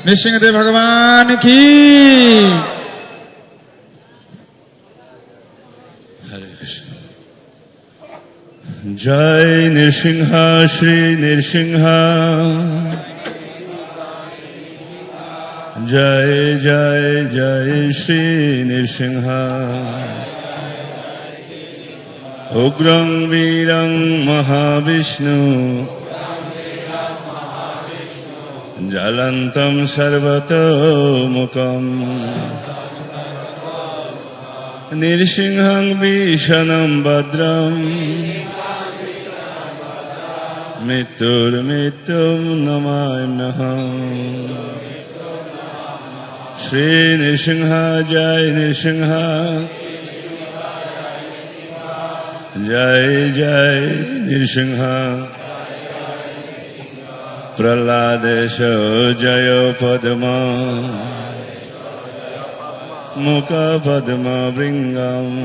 नृसिंहदेव भगवान की। हरे कृष्ण। जय नृसिंह श्री नृसिंह, जय जय जय श्री नृसिंह। उग्रं वीरं महाविष्णु, ज्वलन्तं सर्वतोमुखम्, नृसिंहं भीषणं भद्रम्, मृत्युर्मृत्युं नमाम्यहम्। श्री नृसिंह जय नृसिंह, जय जय नृसिंह। प्रह्लादेश जय पद्म, मुख पद्म भृङ्गम्,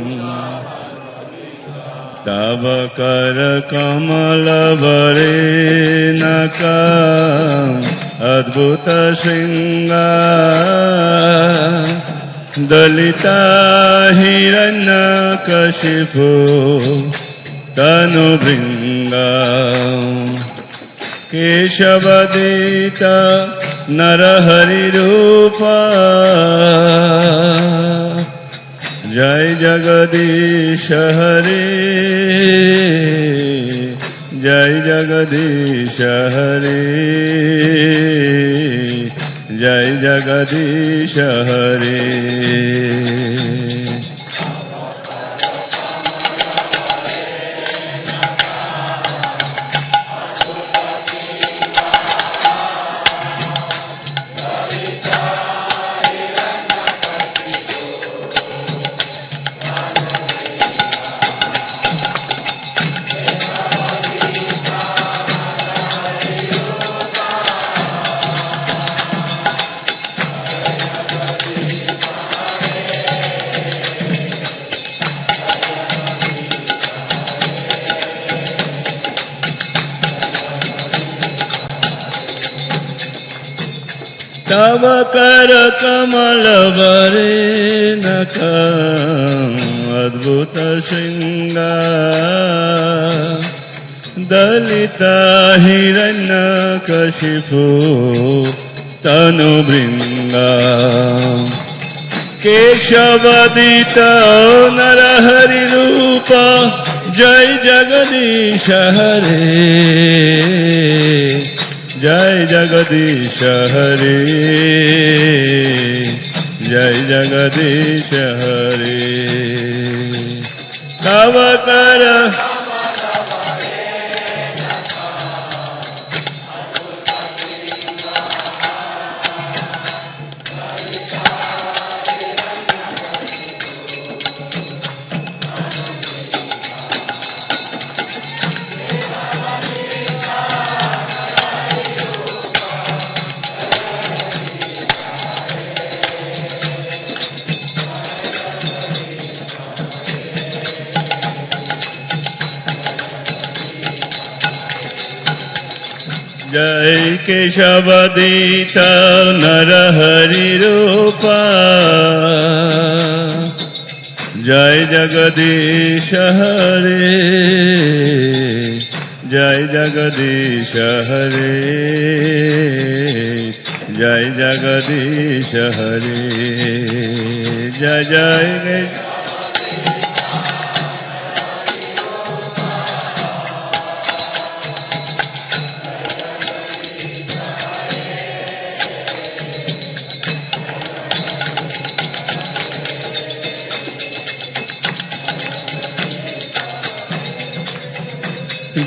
तव कर कमल वरेणक अद्भुत शृङ्ग, दलिता हिरण्यकशिपु तनु भृङ्ग, केशवदित नरहरिरूप, जय जगदीश हरे, जय जगदीश हरे, जय जगदीश हरे। तव कर कमल वरेणक अद्भुत शृङ्ग, दलिता हिरण्यकशिपु तनु भृङ्ग, केशवदित नरहरिरूप, जय जगदीश हरे, जय जगदीश हरे, जय जगदीश हरे। तव कर जय केशवदित नरहरिरूप, जय जगदीश हरे, जय जगदीश हरे, जय जगदीश हरे, जय जय।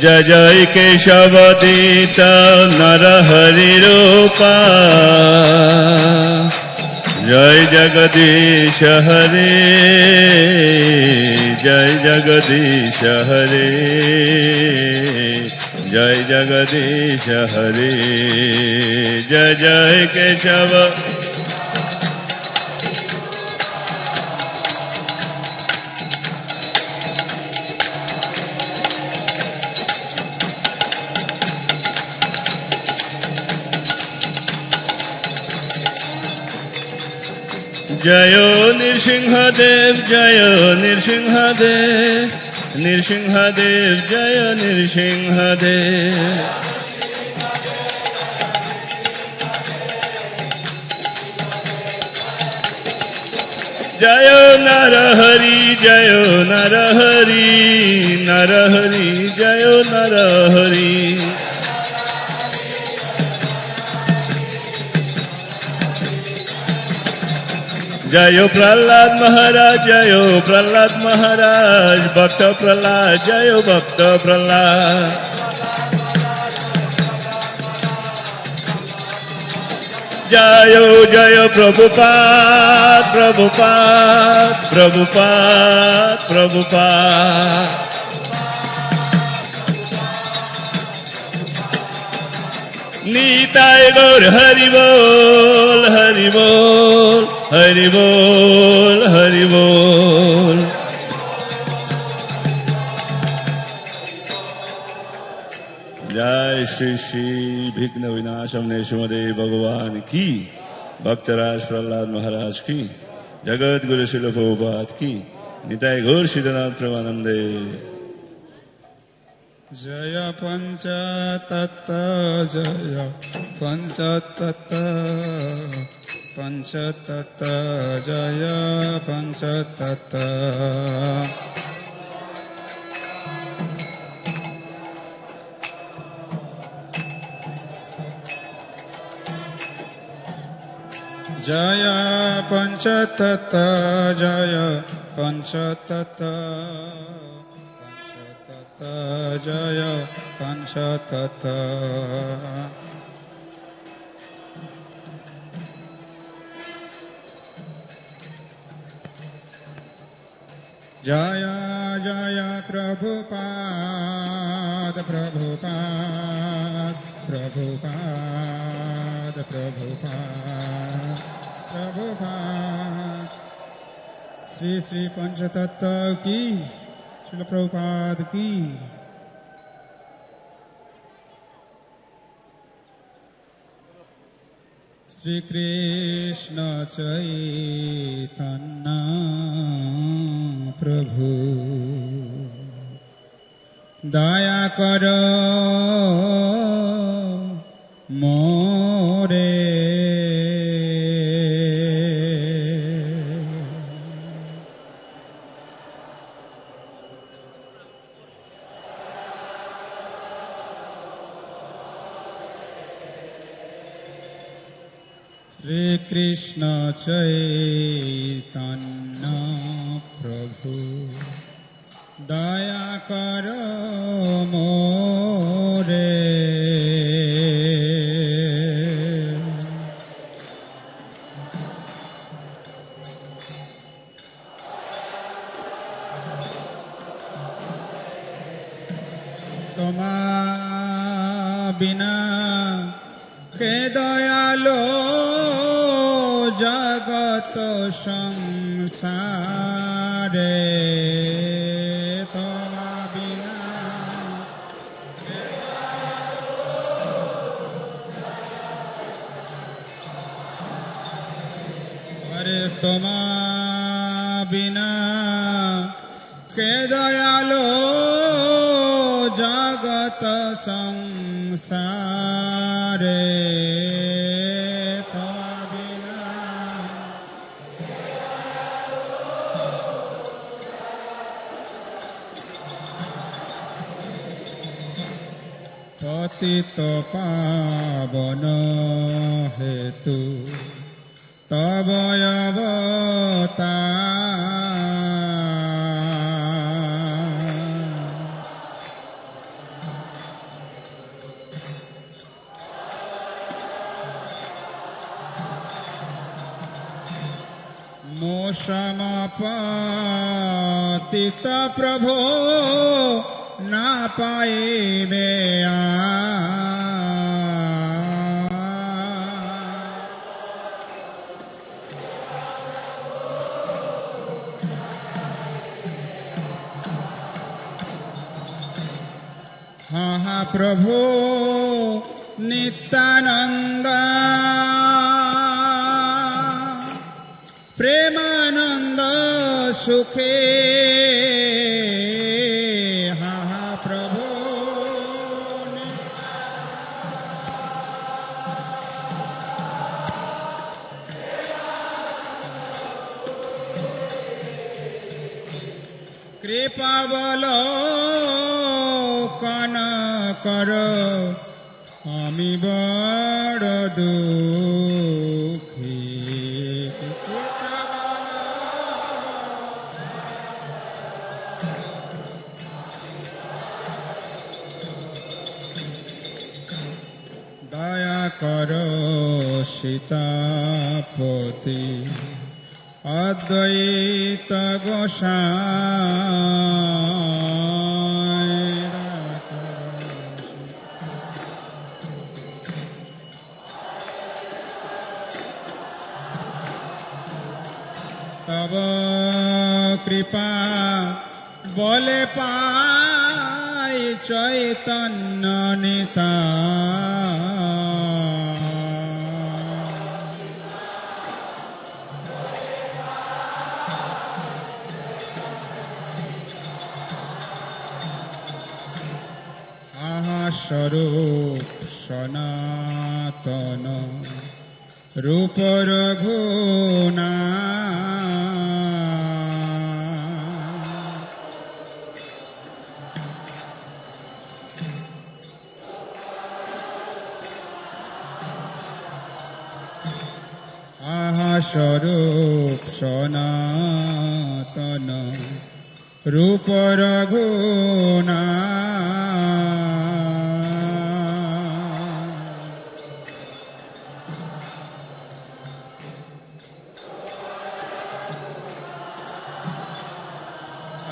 जय जय केशवदित नरहरिरूप, जय जगदीश हरे, जय जगदीश हरे, जय जगदीश हरे, जय जय केशव। জয় নৃসিংহদেব জয় নৃসিংহদেব নৃসিংহদেব জয় নৃসিংহদেব জয় নরহরি জয় নরহরি নরহরি জয় নরহরি জয় প্রহ্লাদ মহারাজ জয় প্রহ্লাদ মহারাজ ভক্ত প্রহ্লাদ জয় ভক্ত প্রহ্লাদ জয় জয় প্রভুপাদ প্রভুপাদ প্রভুপাদ প্রভুপাদ নিতাই গৌর হরি বল হরি বল হরি বল হরি বল জয় শ্রী শ্রী বিঘ্ন বিনাশম নৃসিংহদেব ভগবান কি ভক্তরাজ প্রহ্লাদ মহারাজ কি জগৎ গুরু শিল প্রভুপাদ কি নিতাই গৌর সিদ্ধনাথ প্রেমানন্দে জয় পঞ্চতত্ত্ব জয় পঞ্চতত্ত্ব পঞ্চতত্ত্ব জয় পঞ্চতত্ত্ব জয় পঞ্চতত্ত্ব জয় পঞ্চতত্ত্ব পঞ্চতত্ত্ব জয় পঞ্চতত্ত্ব জয় জয় প্রভুপাদ প্রভুপাদ প্রভুপাদ প্রভুপাদ প্রভুপাদ শ্রী শ্রী পঞ্চতত্ত্ব কি শিল প্রভুপাদ কি শ্রী কৃষ্ণ চৈতন্য প্রভু দয়া কর মোরে শ্রী কৃষ্ণ চৈতন্য প্রভু দয়া কর মোরে তোমা বিনা কে দয়ালো জগত সংসারে তোমা বিনা আরে তোমা বিনা কে দয়ালো জগত সংসারে পতিত পাবন হেতু তব অবতার মোষম পতিত প্রভো না পাইবে হা প্রভু নিত্যানন্দ প্রেম সুখে হা হা প্রভু কৃপা বল কন কর আমি বড় দুঃখী দয়া কর সীতাপতি অদ্বৈত গোসাই তব কৃপা বলে পাই চৈতন্য নিতা স্বরূপ সনাতন রূপ রঘুনা স্বরূপ সনাতন রূপ রঘুনা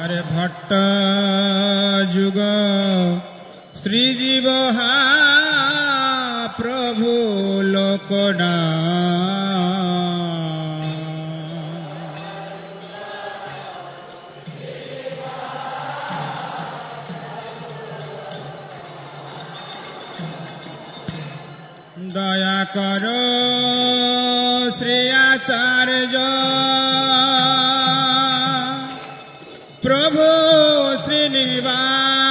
আরে ভট্ট যুগ শ্রীজীব হা প্রভু লোকনা দয়া কর শ্রী আচার্য প্রভু শ্রীনিবাস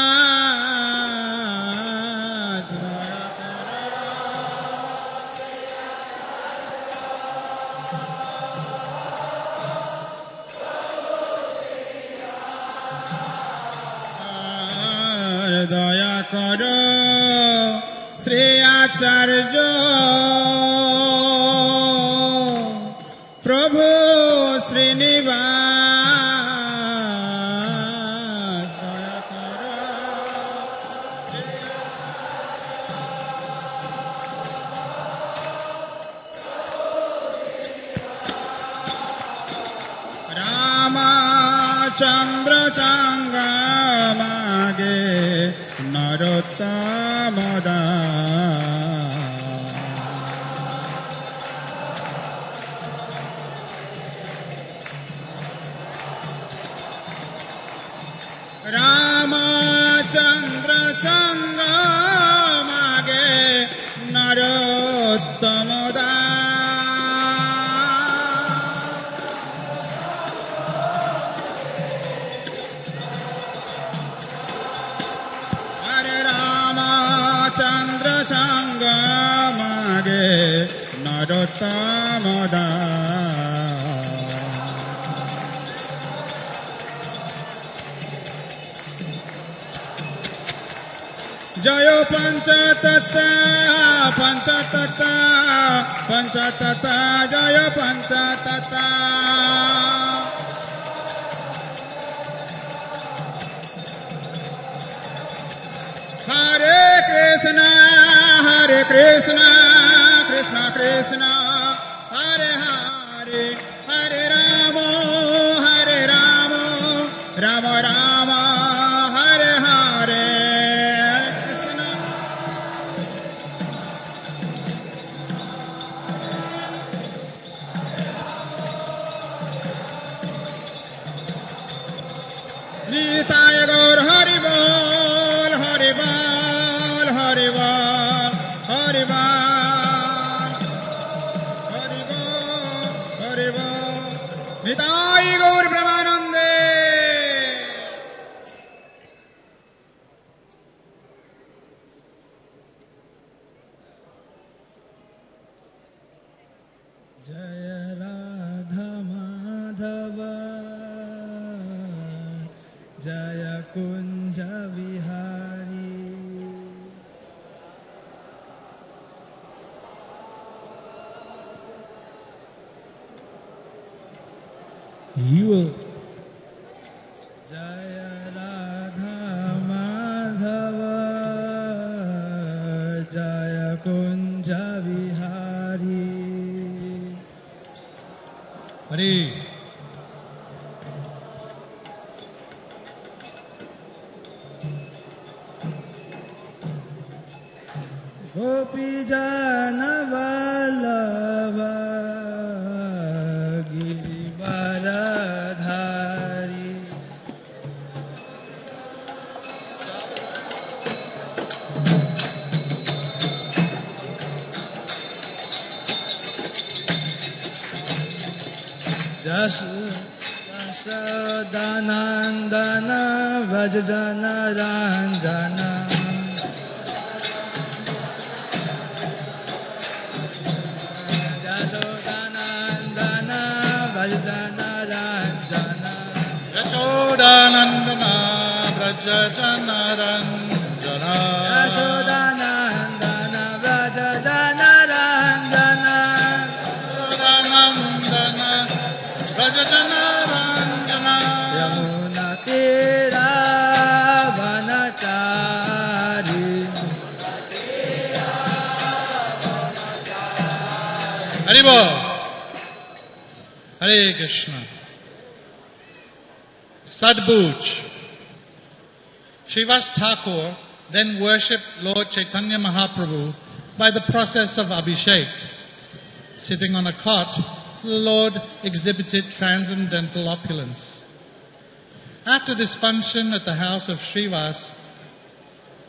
দয়া কর শ্রী আচার্য প্রভু শ্রীনিবাস রামচন্দ্র সঙ্গ মাগে নরোত্তম রামচন্দ্র সঙ্গ মাগে নরোত্তম হরে রামচন্দ্র সঙ্গ মাগে নরোত্তম জয় পঞ্চতত্ত্ব পঞ্চতত্ত্ব পঞ্চতত্ত্ব জয় পঞ্চতত্ত্ব হরে কৃষ্ণ কৃষ্ণ কৃষ্ণ হরে হরে হরে রাম রাম রাম হরে হরে নিতাই গৌর হরি বল হরি বল হরি বল হরি বল হরি বল হরি বল নিতাই গৌর প্রেমানন্দে जय राधा माधव जय कुंज विहारी जय राधा माधव जय कुंज विहारी हरि गोपी जन वल्लभ गिरिवरधारी यशोदानंदन व्रज जन रंजन यशोदानंदन व्रज जन रंजन यशोदानंदन व्रज जन रंजन यशोदानंदन व्रज जन रंजन यशोदानंदन व्रज जन रंजन यमुना तीरा वनचारी हरि बोल Hare Krishna. Sadbhuj. Srivas Thakur then worshipped Lord Chaitanya Mahaprabhu by the process of Abhishek. Sitting on a cot, the Lord exhibited transcendental opulence. After this function at the house of Srivas,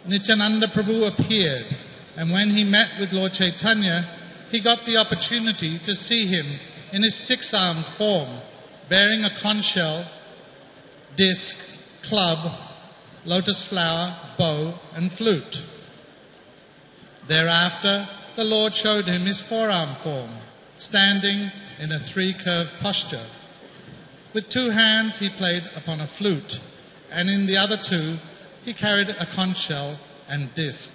Nityananda Prabhu appeared, and when he met with Lord Chaitanya, he got the opportunity to see him in his six-armed form, bearing a conch shell, disc, club, lotus flower, bow, and flute. Thereafter, the Lord showed him his four-armed form, standing in a three-curve posture. With two hands he played upon a flute, and in the other two he carried a conch shell and disc.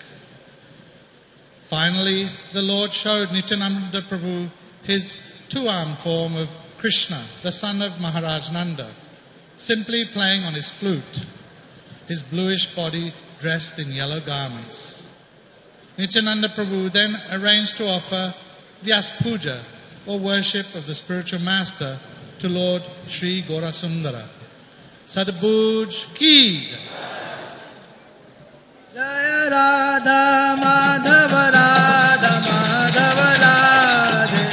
Finally, the Lord showed Nityananda Prabhu his two-armed form of Krishna, the son of Maharaj Nanda, simply playing on his flute, his bluish body dressed in yellow garments. Nityananda Prabhu then arranged to offer Vyas Puja, or worship of the spiritual master, to Lord Sri Gaurasundara. Sadbhuj ki! Jaya Radha Madhava Radha Madhava Radhe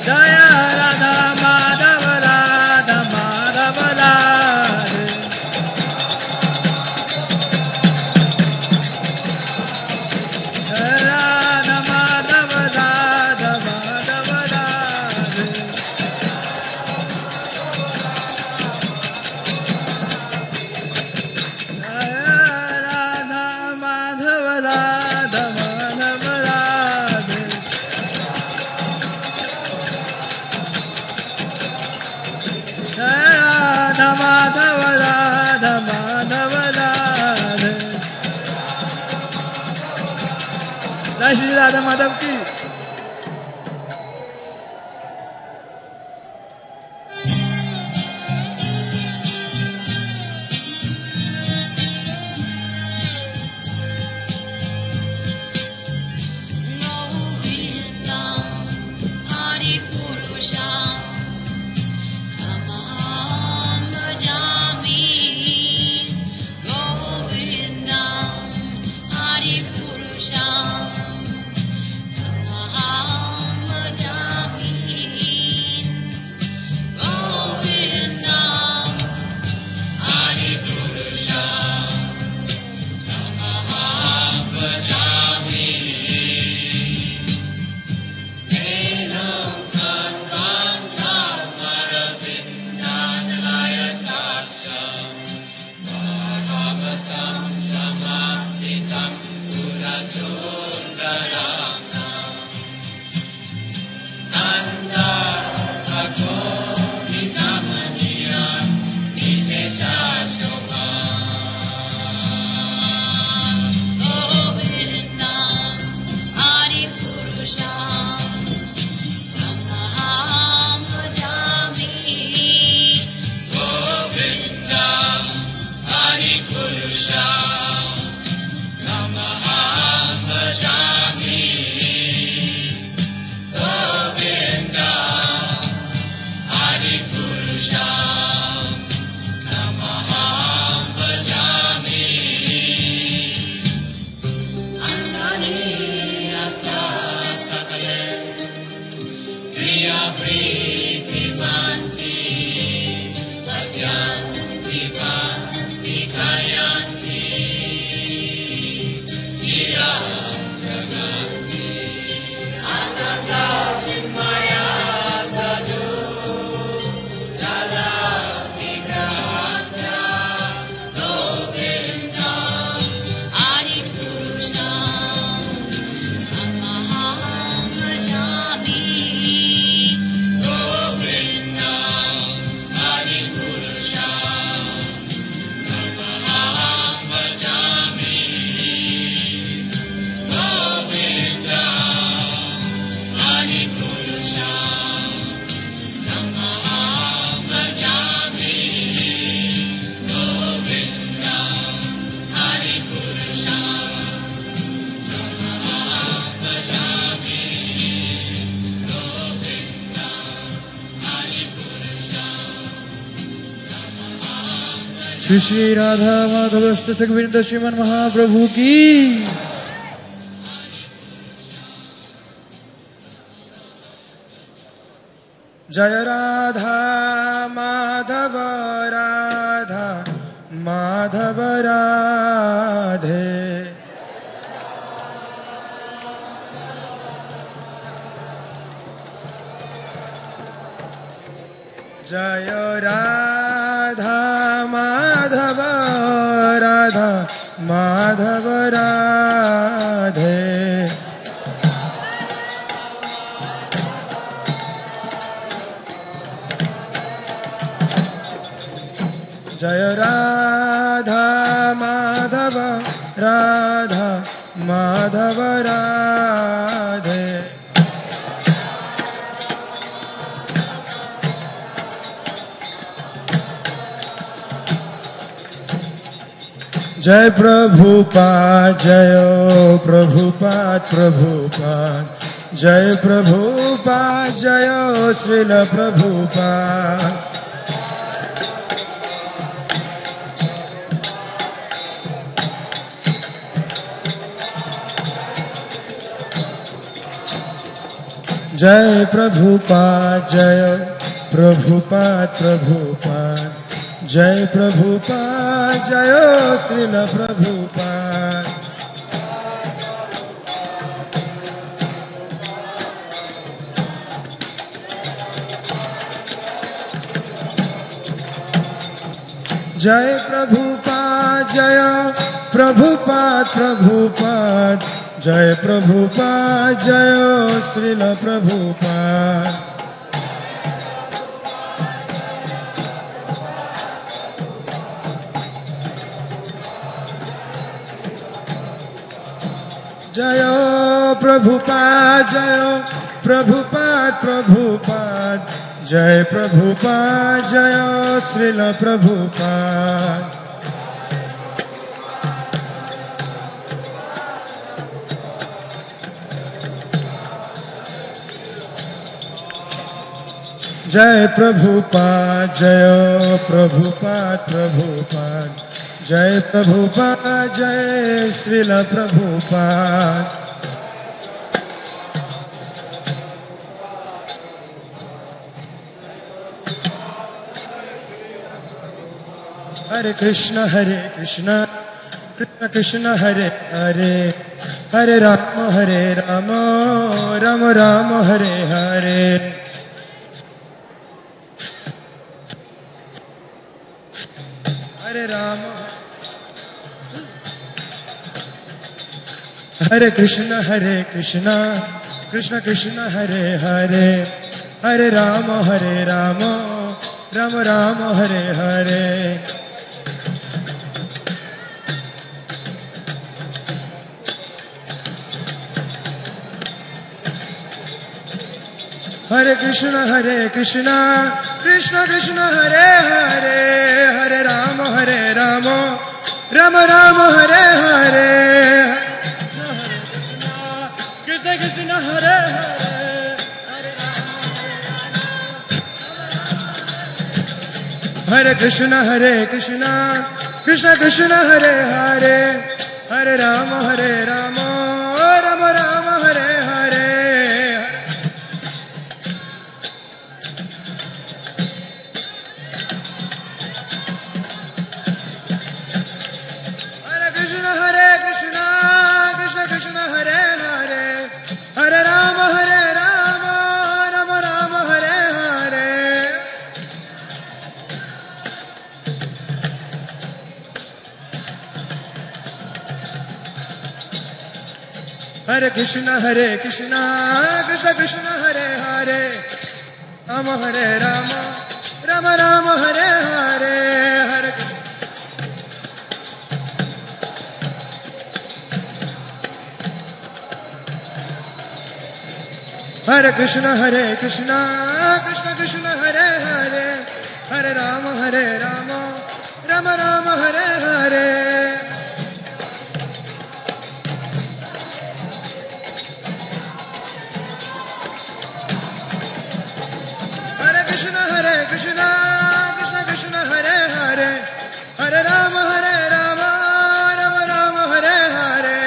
Jaya Radha Madhava Radha Madhava Radhe Jaya Radha Madhava Radha Madhava Radhe Radha Madhava Radha Madhava Radhe Radha Madhava Radha Madhava Radhe Jai Shri Radha Madhav ki Govindam Hari Purusham Tamaham Bhajami Govindam Hari Purusham Shri Shri Radha Madhav अष्टसख वृंद श्रीमन महाप्रभु की। जय राधा माधव राधा माधव राधे। जय राधा माधव राधा माधव राधे। जय राधा माधव राधा माधव राधे। जय प्रभुपाद जय प्रभुपाद प्रभुपाद जय प्रभुपाद जय श्रील प्रभुपाद। जय प्रभुपाद जय प्रभुपाद प्रभुपाद जय प्रभुपाद जय श्रील प्रभुपाद। जय प्रभुपाद जय प्रभुपाद प्रभुपाद जय प्रभुपाद जय श्रील प्रभुपाद। जय प्रभुपाद जय प्रभुपाद प्रभुपाद जय प्रभुपाद जय श्रील प्रभुपाद। जय प्रभुपाद जय प्रभुपाद प्रभुपाद जय प्रभुपाद जय श्रील प्रभुपाद। हरे कृष्ण कृष्ण कृष्ण हरे हरे हरे राम राम राम हरे हरे। हरे राम हरे कृष्ण कृष्ण कृष्ण हरे हरे हरे राम राम राम हरे हरे। हरे कृष्ण कृष्ण कृष्ण हरे हरे हरे राम राम राम हरे हरे। कृष्ण कृष्ण हरे हरे कृष्ण कृष्ण कृष्ण हरे हरे हरे राम राम राम हरे हरे। कृष्ण कृष्ण हरे हरे हरे राम राम राम हरे हरे। हरे कृष्ण कृष्ण कृष्ण हरे हरे राम राम राम हरे हरे। हरे हरे कृष्ण कृष्ण कृष्ण हरे हरे हरे राम राम राम हरे हरे। हरे Krishna Krishna Krishna Hare Hare Hare Rama, Rama Rama, Hare Hare,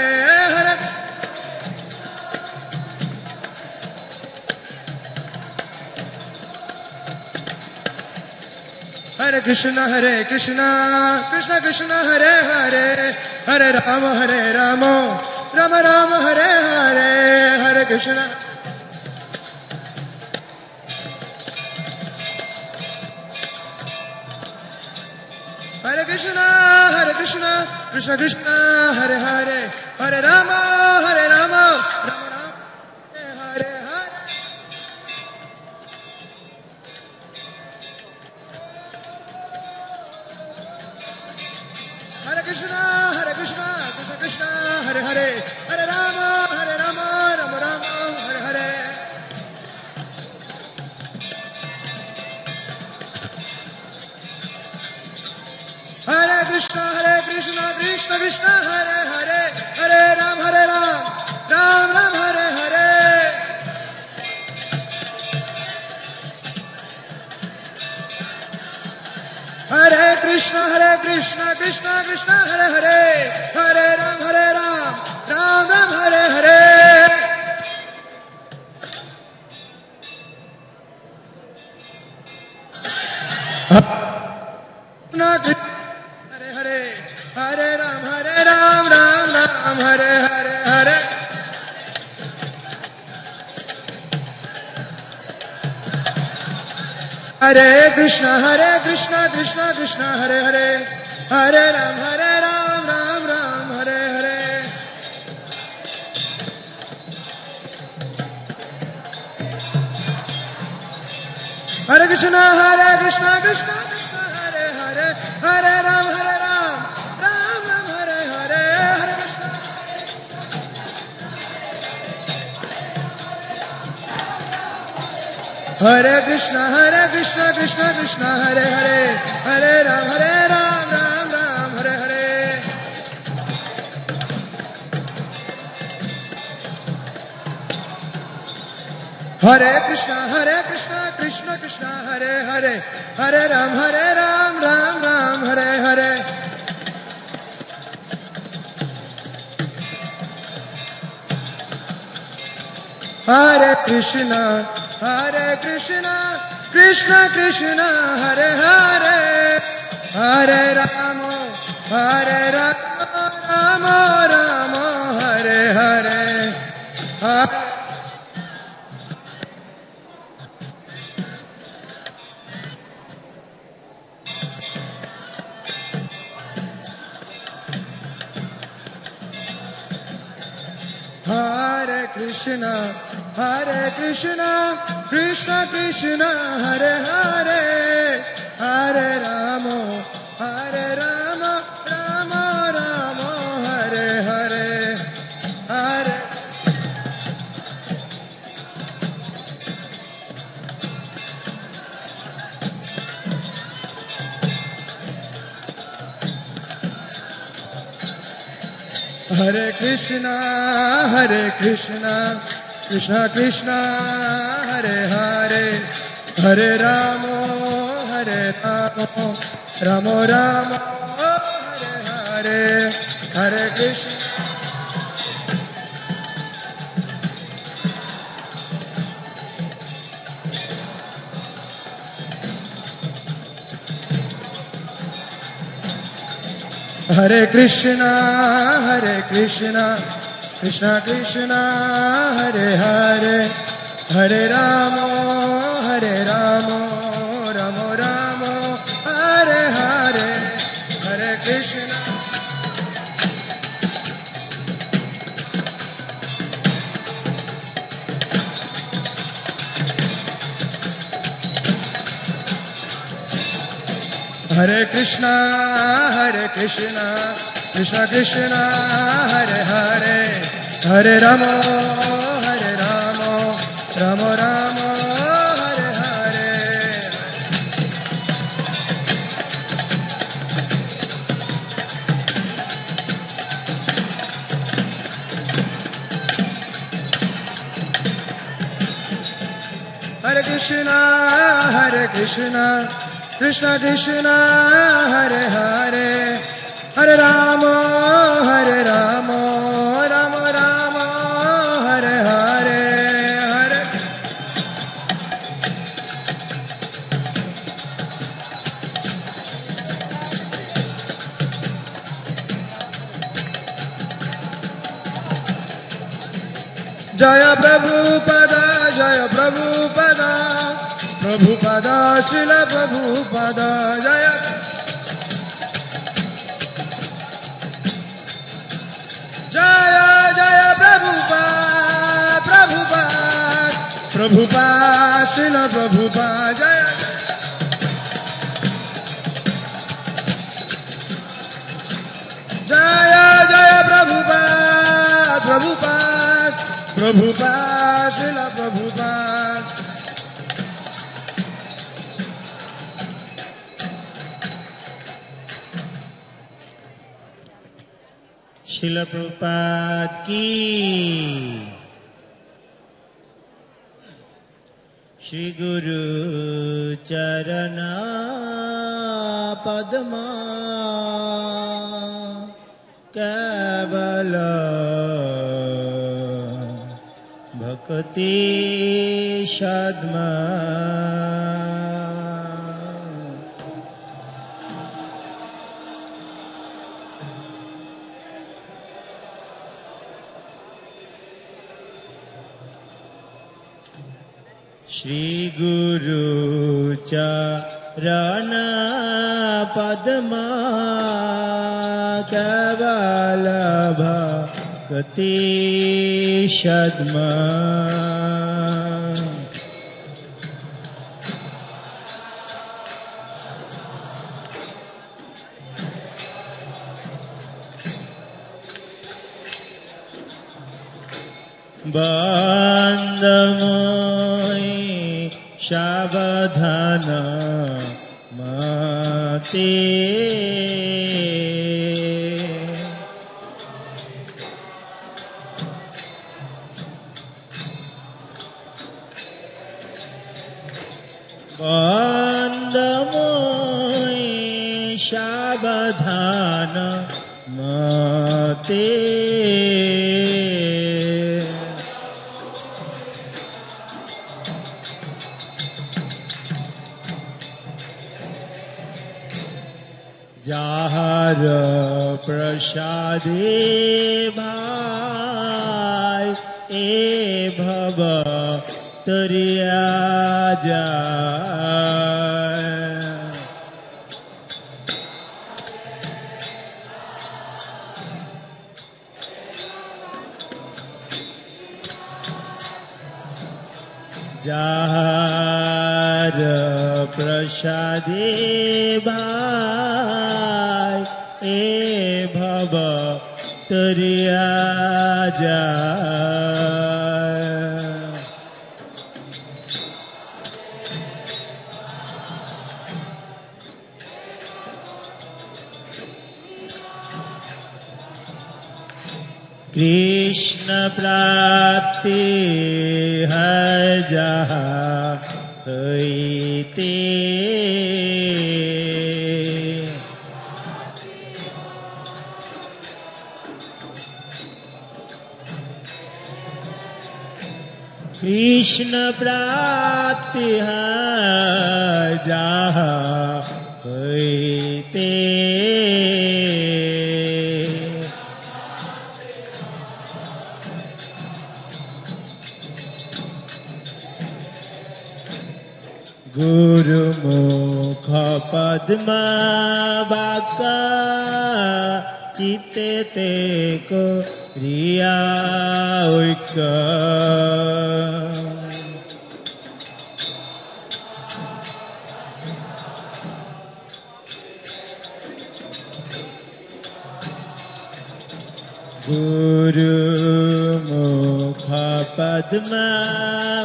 Hare Hare Krishna, Krishna Krishna, Hare Hare, Hare Rama, Rama Rama, Hare Hare, Hare Krishna. Hare Krishna, Krishna Krishna, Hare Hare, Hare Rama, Rama Rama, Hare Hare. Hare Krishna, Krishna Krishna, Hare Hare, Hare Rama, Rama Rama, Hare Hare. Hare Krishna, Krishna Krishna, Hare Hare, Hare Ram, Ram Ram, Hare Hare. Hare Krishna, Krishna Krishna, Hare Hare, Hare Ram, Ram Ram, Hare Hare. Hare Hare, Hare Ram, Ram Ram, Hare Hare, Hare. Hare Krishna, Krishna Krishna, Hare Hare, Hare Ram, Ram Ram, Hare Hare. Hare Krishna, Krishna Krishna, Hare Hare, Hare Ram, Ram Ram, Hare Hare, Hare Krishna. Hare Krishna, Krishna, Hare Hare, Hare Ram, Ram Ram, Hare Hare. Hare Krishna, Krishna Krishna, Hare Hare, Hare Ram, Ram Ram, Hare Hare. Hare Krishna, Krishna Krishna, Hare Hare, Hare Rama, Rama Rama, Hare Hare, Hare. Hare Krishna, Krishna Krishna, Hare Hare, Hare Rama, Rama Rama, Hare Hare, Hare. Hare Krishna, Krishna Krishna, Hare Hare, Hare Rama, Rama Rama, Hare Hare, Hare Krishna. Hare Krishna, Krishna Krishna, Hare Hare, Hare Rama, Rama Rama, Hare Hare, Hare Krishna. Hare Krishna, Krishna Krishna, Hare Hare, Hare Rama, Rama Rama, Hare Hare. Hare Krishna, Krishna Krishna Hare Hare Hare Rama Hare Rama Rama Rama Hare Hare Hare Jaya Prabhupada Jaya Prabhupada Prabhupada Srila Prabhupada Jaya Jaya Jaya Prabhupada Prabhupada Prabhupada Srila Prabhupada Jaya Jaya Jaya Prabhupada Prabhupada Prabhupada Srila Prabhupada शिला प्रभुपाद की श्री गुरु चरणा पद्मा केवल भक्ति सद्मा श्री गुरु चरण पद्मा केवल भक्ति सद्मा बंदमोई सावधान मते बंदमोई सावधान मते जाहर प्रसादे भाई ए भव तरिया जाय जाहर प्रसादे भाई ए भव तरिया जाय कृष्ण प्राप्ति है जहाँ होइते कृष्ण प्राप्ति है जहाँ होइते गुरुमुख पद्म बाका चित्ते ते को रिया गुरुमुख पद्म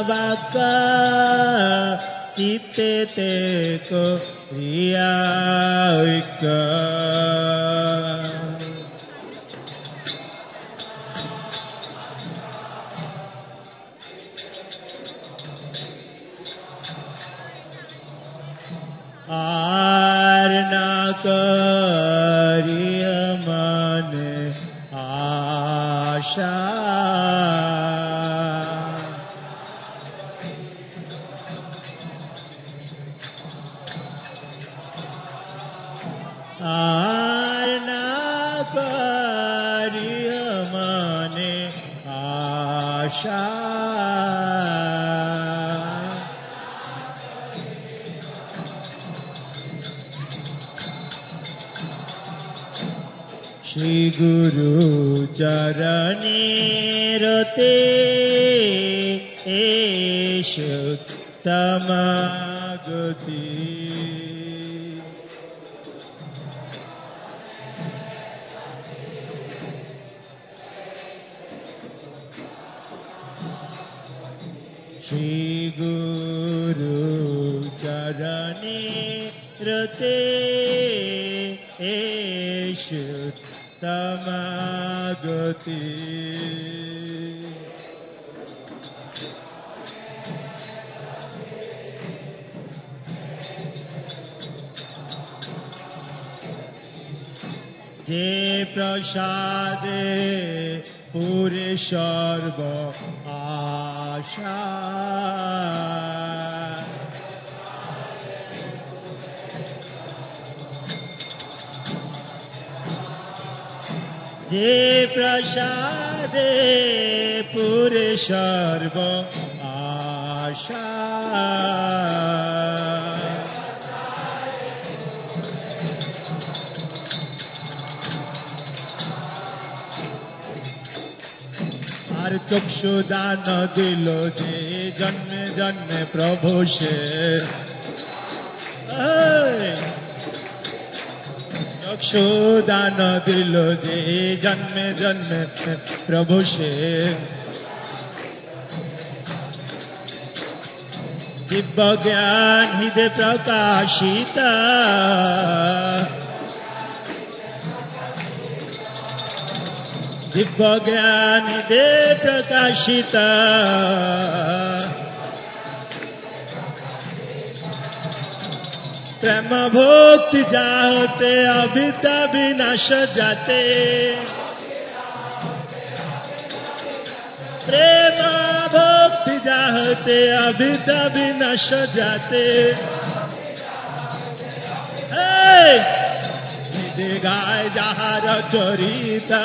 बाका चित्ते ते को रिया आशा श्री गुरु चरणे रते तमागति श्री गुरु चरणे रते तमागति जे प्रसादे पूरे सर्व आशा जे प्रसादे पूरे सर्व आशा আর চক্ষু দান দিল যে জন্মে জন্মে প্রভু সে চক্ষু দান দিল যে জন্মে জন্মে প্রভু সে দিব্য জ্ঞান হৃদে প্রকাশিতা दिव्य ज्ञान दे प्रकाशिता प्रेम भक्ति जाते अविद्या विनाश जाते प्रेम भक्ति जाते अविद्या विनाश जाते गाय जहार चरिता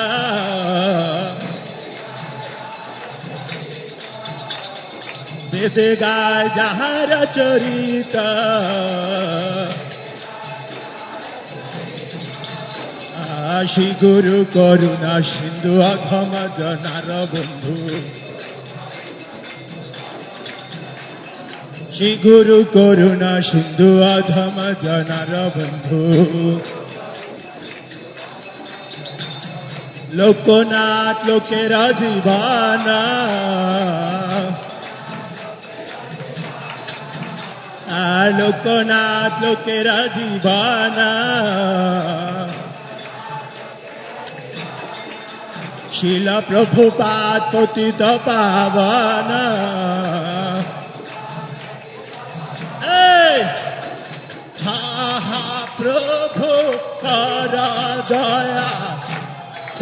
वेद गाय जहार चरिता श्री गुरु करुणा सिंधु अघम जनार बंधु श्री गुरु करुणा सिंधु अघम जनार बंधु लोकनाथ लोकेरा जीवाना लोकनाथ लोकेरा जीवाना शिला प्रभुपाद पतित पावना हा हा प्रभु कर दया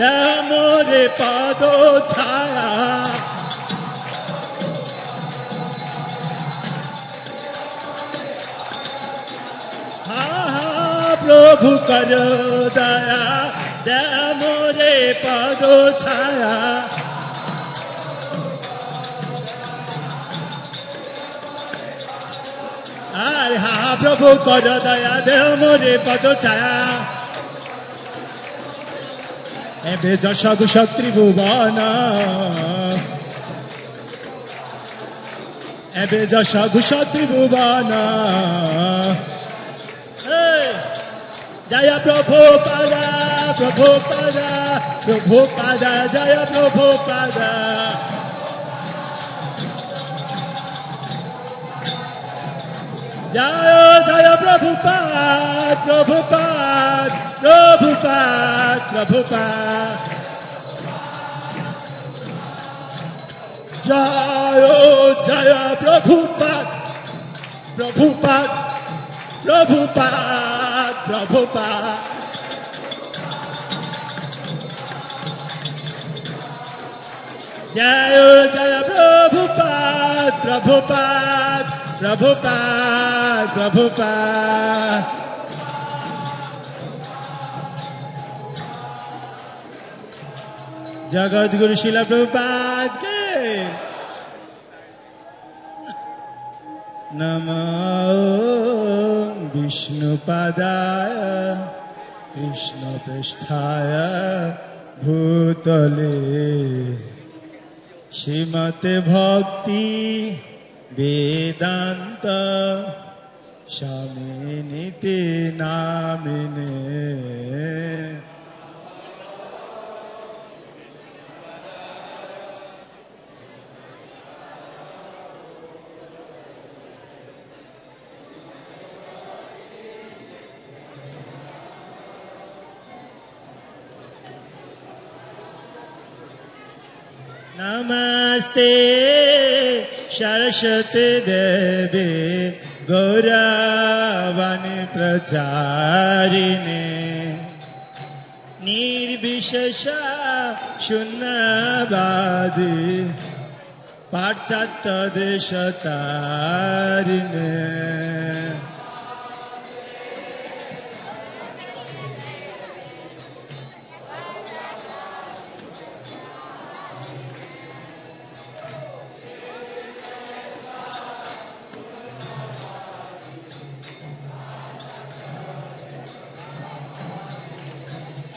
मोरे पादो छाया हा प्रभु कर दया दे मोरे पादो छाया अरे हा प्रभु कर दया दे मोरे पादो छाया एबे दशगुष त्रिभुवन एबे दशगुष त्रिभुवन जय प्रभुपादा प्रभुपादा प्रभुपादा जय प्रभुपादा जय जय प्रभुपाद प्रभुपाद प्रभुपाद प्रभुपाद जय जय प्रभुपाद प्रभुपाद प्रभुपाद प्रभुपाद जय जय प्रभुपाद प्रभुपाद प्रभुपाद प्रभुपाद जगत गुरु शिला प्रभुपाद के नमो विष्णुपादाय कृष्णपृष्ठाय भूतले श्रीमते भक्ति वेदांत स्वामिनिति नामिने नमस्ते सरस्वती देवी गौरवाणी प्रचारिणे निर्विशेष शून्यवादी पाश्चात्य देशतारिणे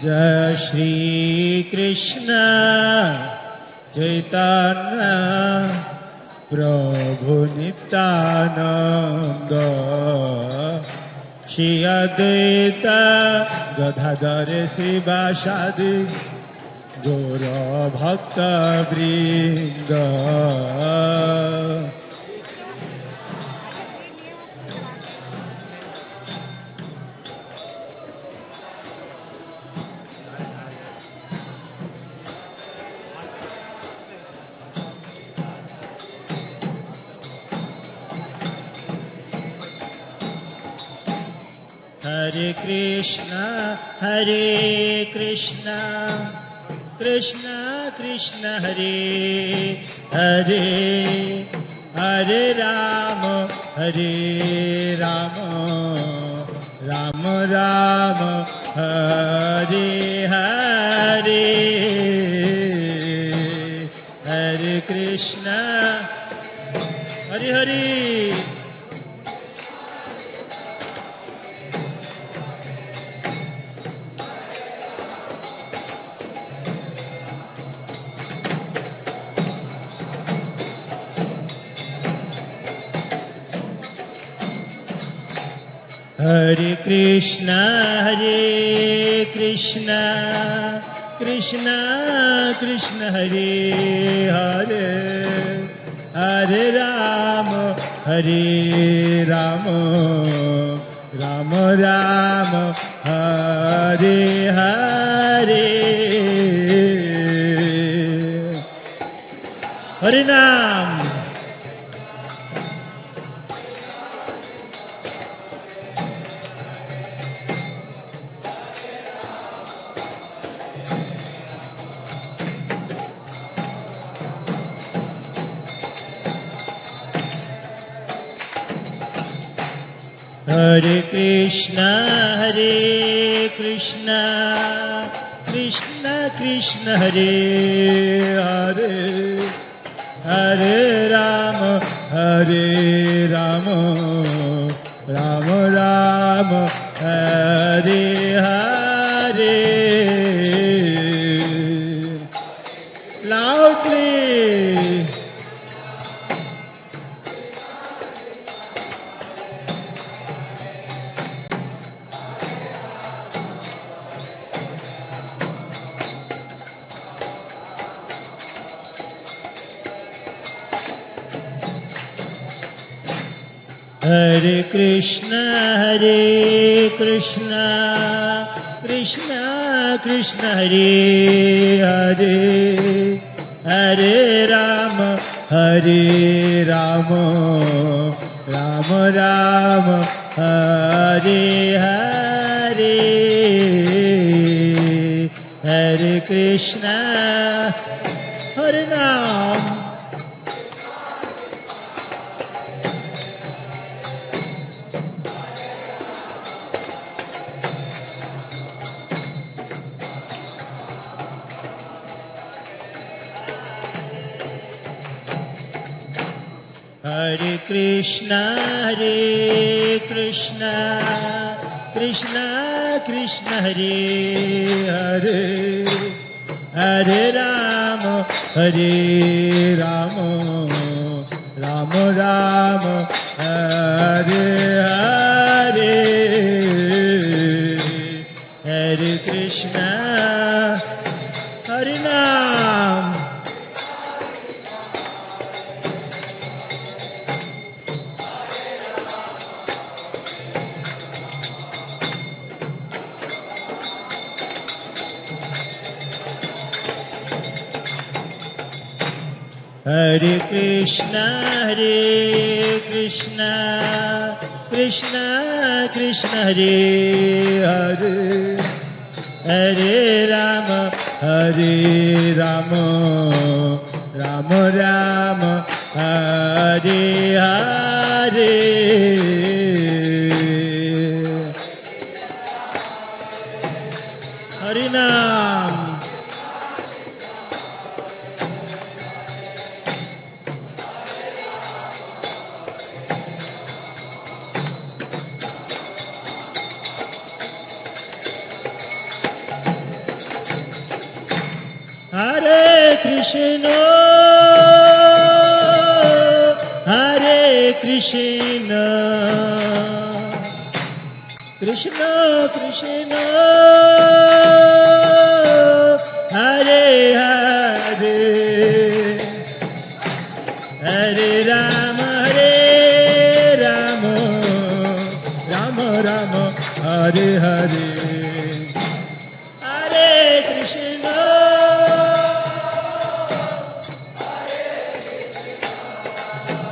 जय श्री कृष्ण चैतन्य प्रभु नित्यानंद श्री अद्वैत गदाधर शिवासादि गौर भक्त वृंद हरे कृष्णा कृष्ण कृष्ण हरे हरे हरे राम राम राम हरे हरे हरे कृष्ण हरे हरे हरे कृष्ण कृष्ण कृष्ण हरे हरे हरे राम राम राम हरे हरे हरे नाम हरे कृष्ण कृष्ण कृष्ण हरे हरे हरे राम राम राम हरे हरे loudly हरे कृष्ण कृष्ण कृष्ण हरे हरे हरे राम राम राम हरे हरे हरे कृष्ण हरे नाम Hare Krishna Krishna Krishna Hare Hare Hare Rama Rama Rama Hare Hare Hare Krishna Hare Nam Hare Krishna Krishna Krishna Hare Hare Hare Rama Rama Rama Hare Hare Hare Nam Hare Krishna Krishna Krishna Hare Hare Hare Rama Rama Rama Hare Hare Hare Krishna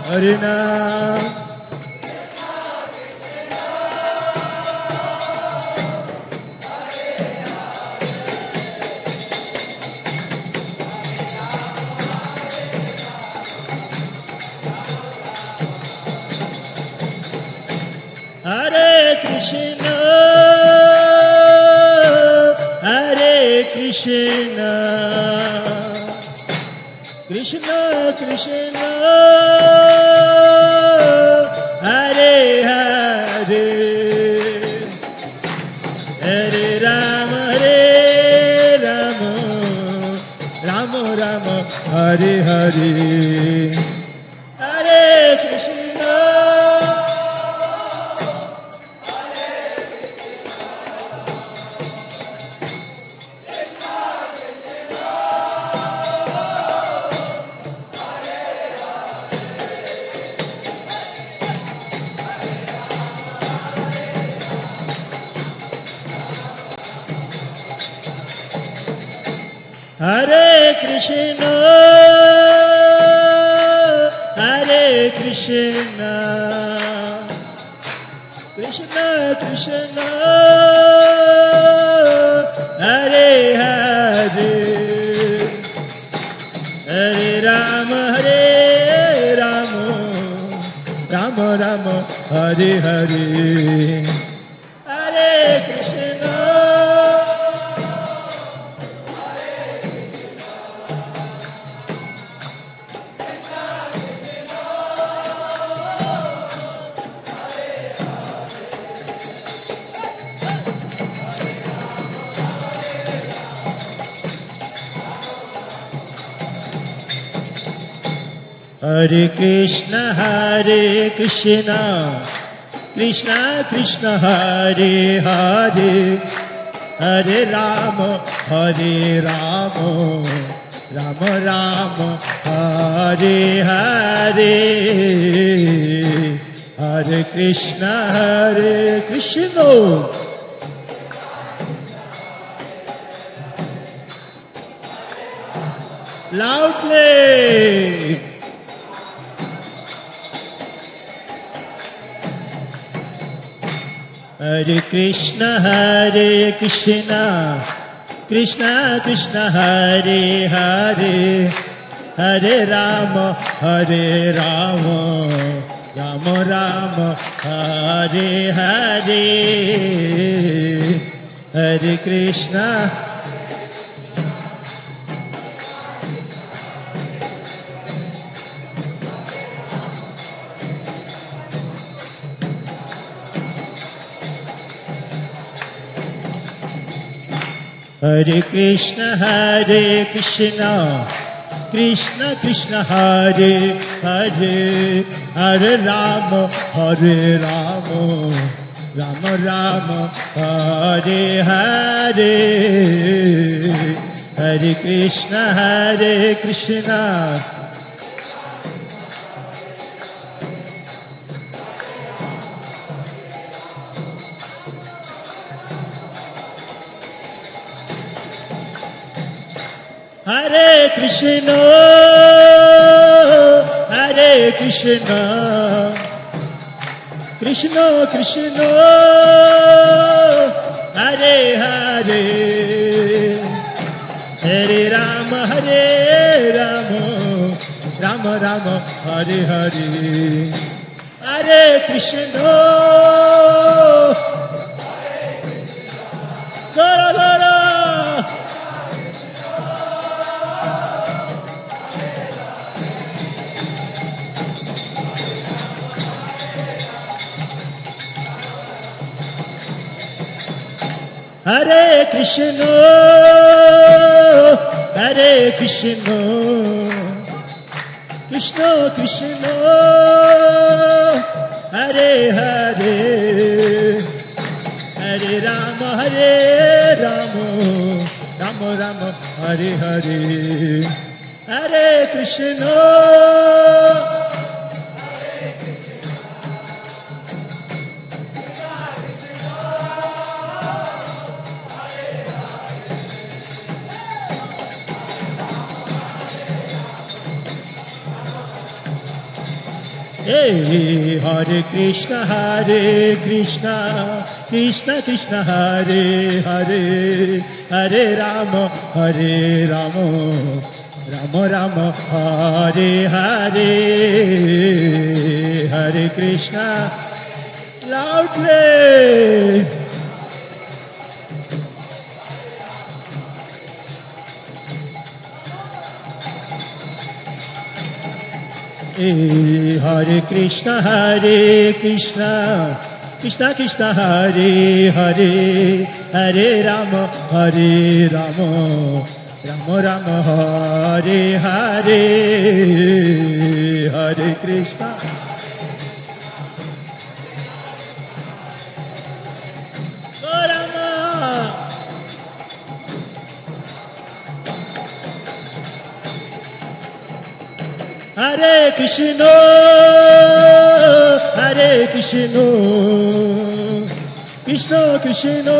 Hare Nam Hare Krishna Krishna Krishna Hare Hare Hare Rama Rama Rama Hare Hare Hare Krishna Hare Krishna Krishna Krishna Hare Hare Hare Rama Rama Rama Hare Hare Hare Krishna Hare Krishna Krishna Krishna Hare Hare Hare Rama Rama Rama Hare Hare Hare Krishna loudly Hare Krishna Krishna Krishna Hare Hare Hare Rama Rama Rama Hare Hare Hare Krishna Hare Krishna Krishna Krishna Hare Hare Hare Rama Rama Rama Hare Hare Hare Krishna Hare Krishna Krishna Krishna Hare Hare Hare Rama Rama Rama Hare Hare Hare Krishna Gora Gora Hare Krishna Krishna Krishna Hare Hare Hare Rama Rama Rama Hare Hare Hare Krishna Hey, Hare Krishna Krishna Krishna Hare Hare Hare Rama Rama Rama Hare Hare Hare Krishna loudly Hare Krishna Krishna Krishna Hare Hare Hare Rama Rama Rama Hare Hare Hare Krishna Hare Krishna Krishna Krishna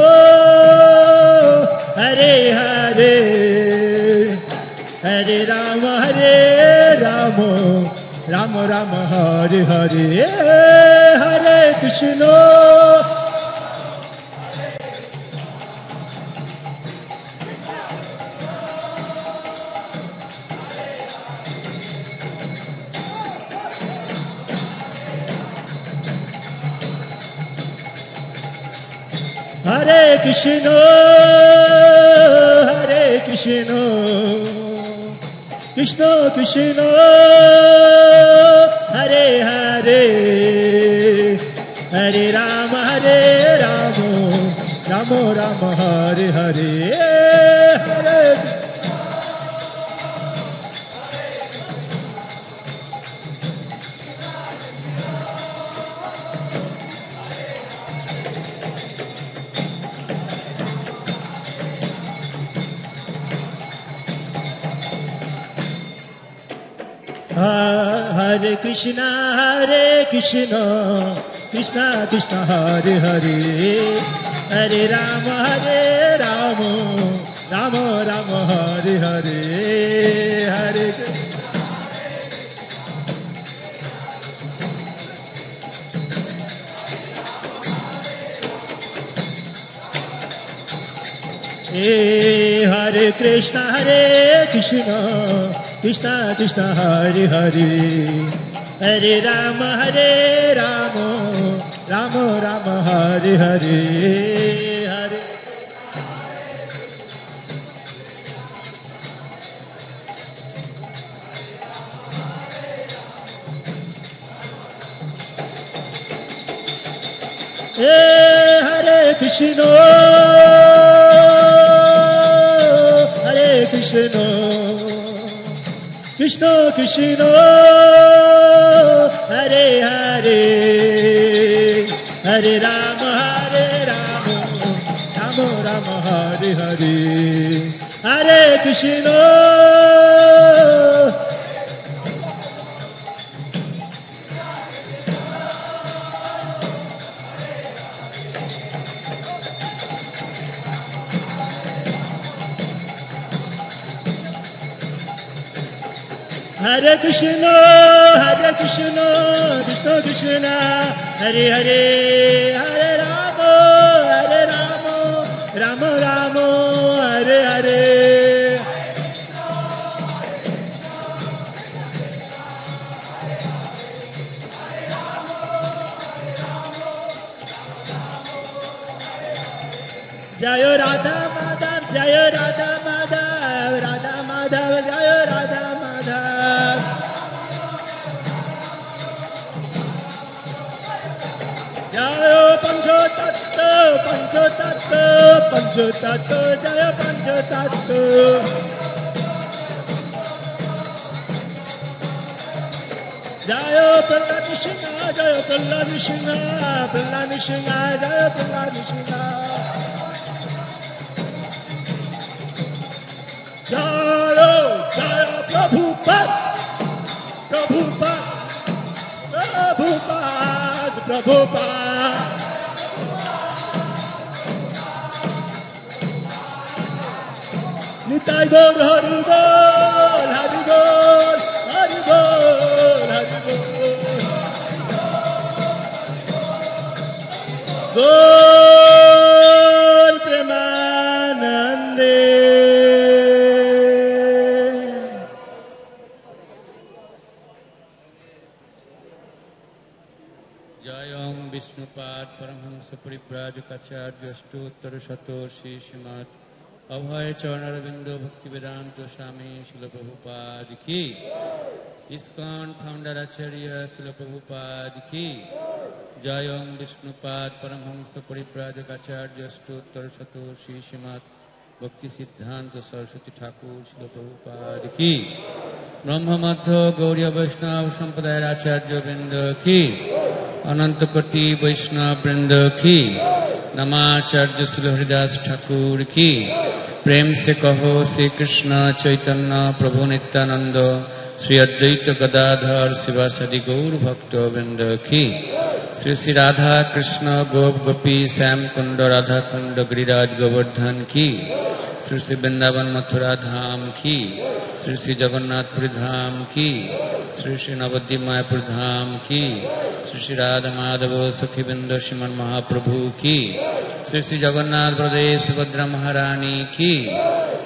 Hare Hare Hare Rama Rama Rama Hare Hare Hare Krishna Hare Krishna Krishna Krishna Hare Hare Hare Rama Rama Rama Hare Hare Hare Hare Krishna Krishna Krishna Hare Hare Hare Rama Rama Rama Hare Hare Hare Hare Krishna Krishna Krishna Hare Hare Hare Rama Rama Rama Hare Hare Hare Hare Krishna Krishna Krishna Krishna Hare Hare Hare Ram Ram Ram Hare Hare Hare Krishna Hare Krishna, Krishna Krishna, Hare Hare, Hare Rama, Rama Rama, Hare Hare. Jaya Radha Madhav, Jaya Radha Madhav, Radha Madhav, Jaya Radha Madhav. Jaya Panchatattva, Panchatattva, Panchatattva, Jaya Panchatattva. Jaya Prahlad Nrsimha, Jaya Prahlad Nrsimha, Prahlad Nrsimha, Jaya Prahlad Nrsimha. Jaya Jaya Prabhupada, Prabhupada, Prabhupada, Prabhupada. Nitai Gaur Hari Bol, Hari Bol, Hari Bol, Hari Bol. Gaur Premanande. Jayam Vishnupad Paramhamsa Parivrajakacarya Stottar Sator Shri Srimad Abhay Charnaravindo Bhaktivedanta Swami Srila Prabhupada Ki. ISKCON Founder Acharya Srila Prabhupada Ki. Jayam Vishnupad Paramhamsa Parivrajakacarya Stottar Sator Shri Srimad Bhakti Siddhanta Saraswati Thakur Srila Prabhupada Ki. Brahma Madhya Gauriya Vaishnava Sampradaya Acharya Vrinda Ki. अनंत कोटि वैष्णव वृंद की नमाचार्य श्री हरिदास ठाकुर की प्रेम से कहो श्री कृष्ण चैतन्य प्रभु नित्यानंद श्री अद्वैत गदाधर शिवासादि गौर भक्त वृंद की श्री श्री राधा कृष्ण गोप गोपी श्याम कुंड राधा कुंड गिरिराज गोवर्धन की श्री श्री वृंदावन मथुरा धाम की श्री श्री जगन्नाथपुरी धाम की श्री श्री नवद्वीप मायापुर धाम की श्री श्री राधा माधव सखी बिंद श्रीमन महाप्रभु की श्री श्री जगन्नाथ बलदेव सुभद्रा महारानी की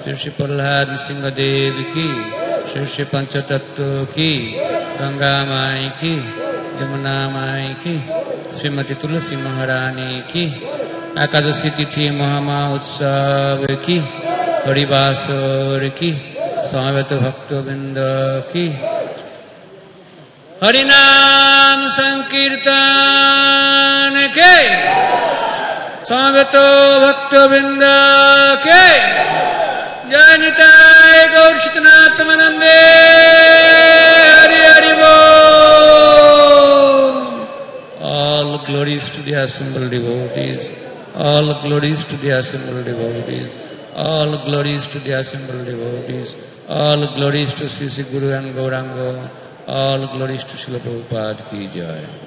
श्री श्री प्रहलाद सिंहदेव की श्री श्री पंचतत्व की गंगा माई की यमुना माई की श्रीमती तुलसी महारानी की एकादशी तिथि महा उत्सव की हरिवासर की समवेत भक्तवृंद की हरिनाम संकीर्तन के समवेत भक्तवृंद के जय निताय गौर शीतनाथानंदे हरि हरि बोल. All glories to the assembled devotees. All glories to the assembled devotees. All glories to the assembled devotees. All glories to Sri Guru and Gauranga. All glories to Srila Prabhupada ki jai.